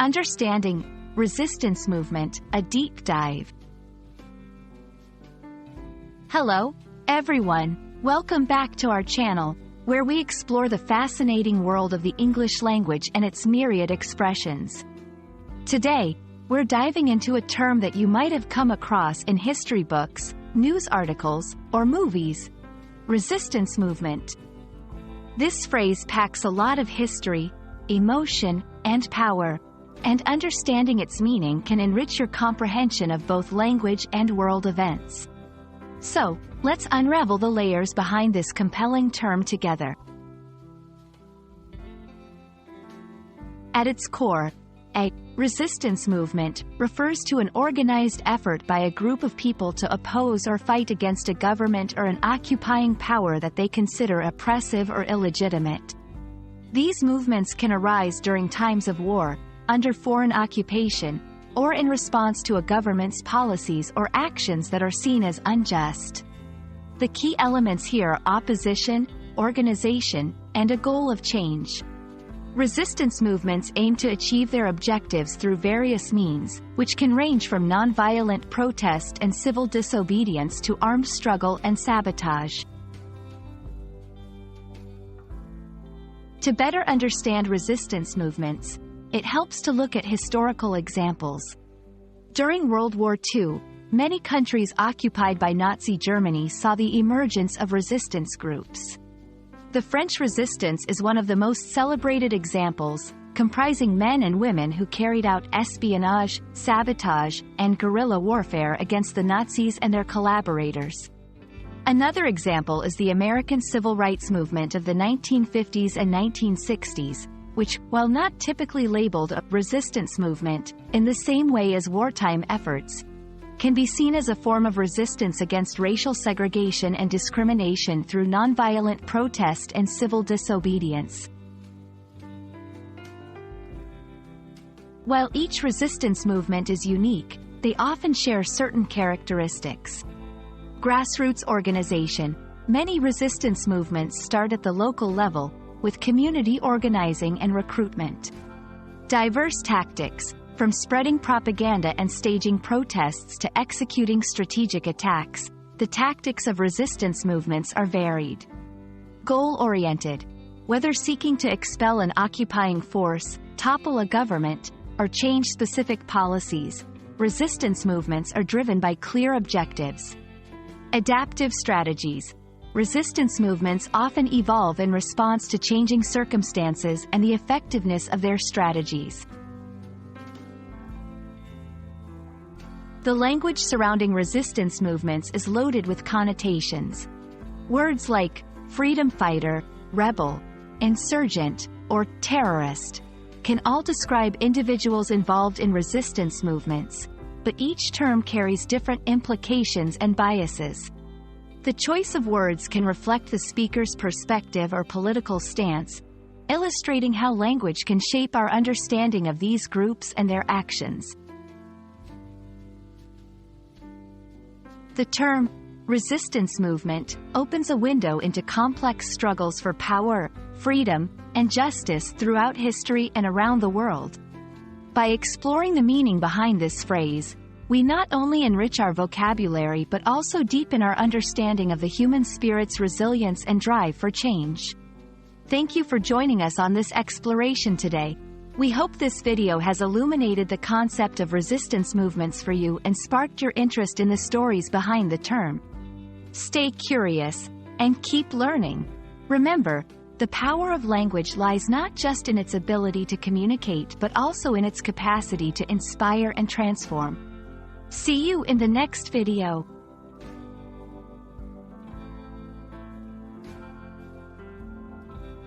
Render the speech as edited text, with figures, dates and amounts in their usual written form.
Understanding resistance movement, a deep dive. Hello, everyone. Welcome back to our channel, where we explore the fascinating world of the English language and its myriad expressions. Today, we're diving into a term that you might have come across in history books, news articles, or movies: resistance movement. This phrase packs a lot of history, emotion, and power, and understanding its meaning can enrich your comprehension of both language and world events. So, let's unravel the layers behind this compelling term together. At its core, a resistance movement refers to an organized effort by a group of people to oppose or fight against a government or an occupying power that they consider oppressive or illegitimate. These movements can arise during times of war, under foreign occupation, or in response to a government's policies or actions that are seen as unjust. The key elements here are opposition, organization, and a goal of change. Resistance movements aim to achieve their objectives through various means, which can range from nonviolent protest and civil disobedience to armed struggle and sabotage. To better understand resistance movements, it helps to look at historical examples. During World War II, many countries occupied by Nazi Germany saw the emergence of resistance groups. The French resistance is one of the most celebrated examples, comprising men and women who carried out espionage, sabotage, and guerrilla warfare against the Nazis and their collaborators. Another example is the American Civil Rights Movement of the 1950s and 1960s, which, while not typically labeled a resistance movement, in the same way as wartime efforts, can be seen as a form of resistance against racial segregation and discrimination through nonviolent protest and civil disobedience. While each resistance movement is unique, they often share certain characteristics. Grassroots organization. Many resistance movements start at the local level, with community organizing and recruitment. Diverse tactics. From spreading propaganda and staging protests to executing strategic attacks, the tactics of resistance movements are varied. Goal-oriented. Whether seeking to expel an occupying force, topple a government, or change specific policies, resistance movements are driven by clear objectives. Adaptive strategies. Resistance movements often evolve in response to changing circumstances and the effectiveness of their strategies. The language surrounding resistance movements is loaded with connotations. Words like freedom fighter, rebel, insurgent, or terrorist can all describe individuals involved in resistance movements, but each term carries different implications and biases. The choice of words can reflect the speaker's perspective or political stance, illustrating how language can shape our understanding of these groups and their actions. The term resistance movement opens a window into complex struggles for power, freedom, and justice throughout history and around the world. By exploring the meaning behind this phrase, we not only enrich our vocabulary but also deepen our understanding of the human spirit's resilience and drive for change. Thank you for joining us on this exploration today. We hope this video has illuminated the concept of resistance movements for you and sparked your interest in the stories behind the term. Stay curious and keep learning. Remember, the power of language lies not just in its ability to communicate but also in its capacity to inspire and transform. See you in the next video.